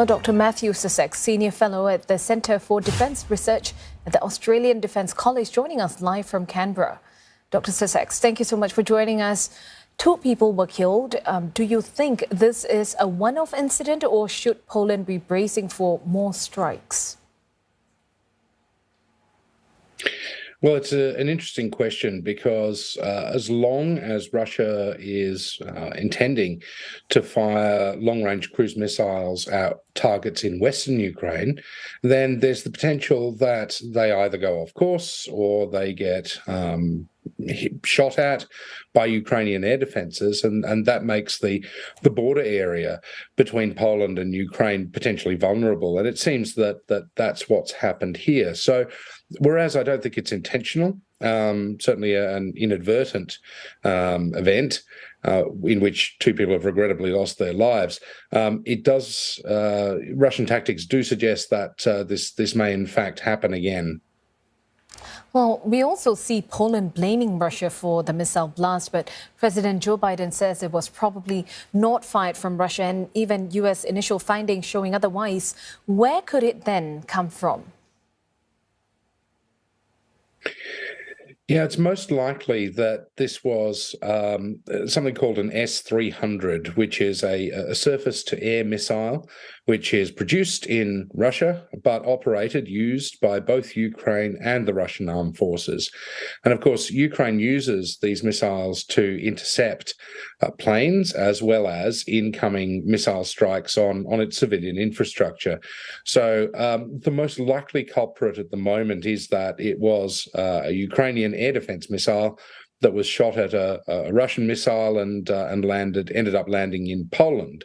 Well, Dr. Prof Sussex, Senior Fellow at the Centre for Defence Research at the Australian Defence College, joining us live from Canberra. Dr. Sussex, thank you so much for joining us. 2 people were killed. Do you think this is a one-off incident, or should Poland be bracing for more strikes? Well, it's an interesting question because as long as Russia is intending to fire long-range cruise missiles at targets in Western Ukraine, then there's the potential that they either go off course or they get shot at by Ukrainian air defences, and that makes the border area between Poland and Ukraine potentially vulnerable. And it seems that's what's happened here. So whereas I don't think it's intentional, certainly an inadvertent event in which 2 people have regrettably lost their lives, Russian tactics do suggest that this may in fact happen again. Well, we also see Poland blaming Russia for the missile blast, but President Joe Biden says it was probably not fired from Russia, and even U.S. initial findings showing otherwise. Where could it then come from? Yeah, it's most likely that this was something called an S-300, which is a surface-to-air missile, which is produced in Russia, but used by both Ukraine and the Russian armed forces. And of course, Ukraine uses these missiles to intercept planes as well as incoming missile strikes on its civilian infrastructure. So the most likely culprit at the moment is that it was a Ukrainian air defense missile that was shot at a Russian missile and ended up landing in Poland.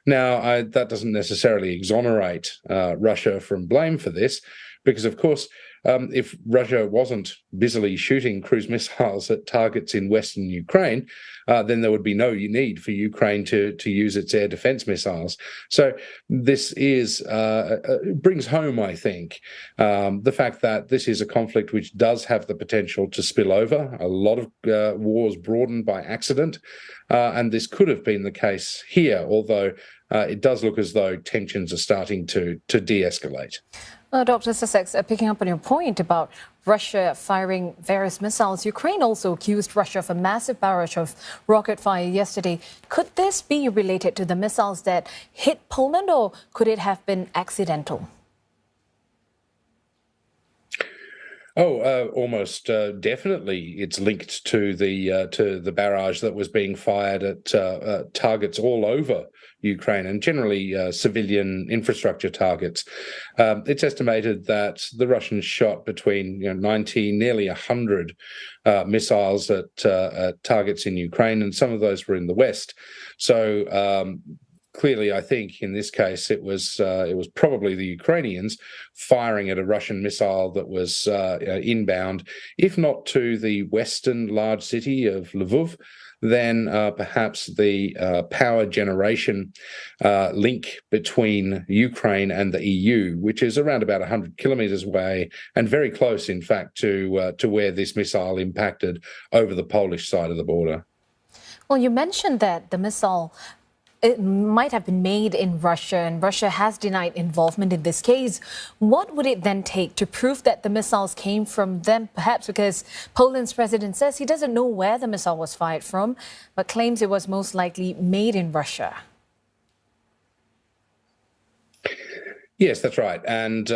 Now, that doesn't necessarily exonerate Russia from blame for this, because, of course, if Russia wasn't busily shooting cruise missiles at targets in Western Ukraine, then there would be no need for Ukraine to use its air defense missiles. So this brings home, I think, the fact that this is a conflict which does have the potential to spill over. A lot of wars broaden by accident, and this could have been the case here, although it does look as though tensions are starting to de-escalate. Well, Dr. Sussex, picking up on your point about Russia firing various missiles, Ukraine also accused Russia of a massive barrage of rocket fire yesterday. Could this be related to the missiles that hit Poland, or could it have been accidental? Almost definitely, it's linked to the barrage that was being fired at targets all over Ukraine, and generally civilian infrastructure targets. It's estimated that the Russians shot between 90, nearly 100 missiles at targets in Ukraine, and some of those were in the west. So clearly, I think in this case it was probably the Ukrainians firing at a Russian missile that was inbound, if not to the western large city of Lviv, then perhaps the power generation link between Ukraine and the EU, which is around about 100 kilometres away and very close, in fact, to where this missile impacted over the Polish side of the border. Well, you mentioned that the missile, it might have been made in Russia, and Russia has denied involvement in this case. What would it then take to prove that the missiles came from them? Perhaps because Poland's president says he doesn't know where the missile was fired from, but claims it was most likely made in Russia. Yes, that's right, and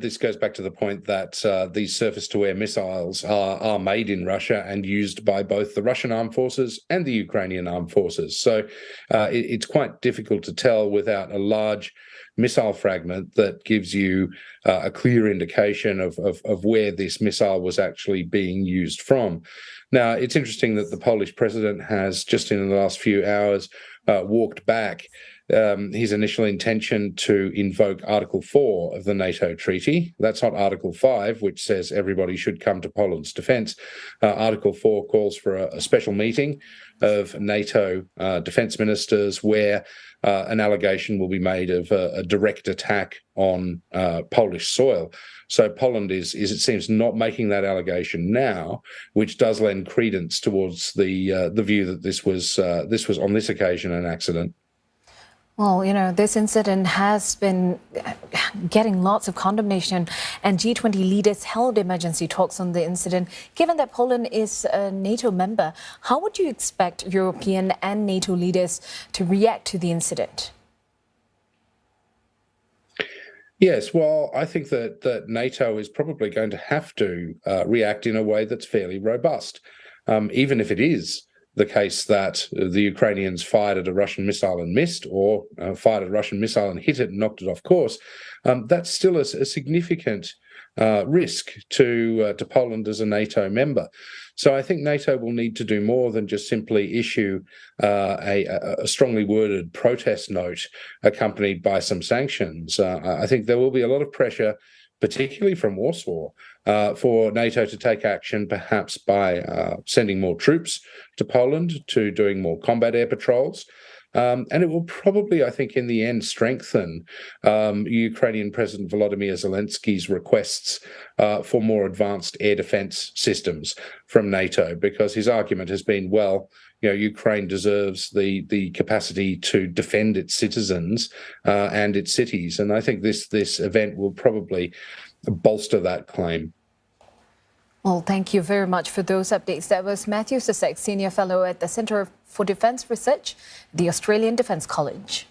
this goes back to the point that these surface-to-air missiles are made in Russia and used by both the Russian armed forces and the Ukrainian armed forces. So it's quite difficult to tell without a large missile fragment that gives you a clear indication of where this missile was actually being used from. Now, it's interesting that the Polish president has just in the last few hours walked back his initial intention to invoke Article 4 of the NATO treaty. That's not Article 5, which says everybody should come to Poland's defence. Article 4 calls for a special meeting of NATO defence ministers where an allegation will be made of a direct attack on Polish soil. So Poland is it seems, not making that allegation now, which does lend credence towards the view that this was on this occasion an accident. Well, this incident has been getting lots of condemnation, and G20 leaders held emergency talks on the incident. Given that Poland is a NATO member, how would you expect European and NATO leaders to react to the incident? Yes, well, I think that NATO is probably going to have to react in a way that's fairly robust, even if it is the case that the Ukrainians fired at a Russian missile and missed, or fired at a Russian missile and hit it and knocked it off course. That's still a significant risk to Poland as a NATO member. So I think NATO will need to do more than just simply issue a strongly worded protest note accompanied by some sanctions. I think there will be a lot of pressure, particularly from Warsaw, for NATO to take action, perhaps by sending more troops to Poland, to doing more combat air patrols. And it will probably, I think, in the end, strengthen Ukrainian President Volodymyr Zelensky's requests for more advanced air defense systems from NATO, because his argument has been, well, Ukraine deserves the capacity to defend its citizens and its cities. And I think this event will probably bolster that claim. Well, thank you very much for those updates. That was Prof Sussex, Senior Fellow at the Centre for Defence Research, the Australian Defence College.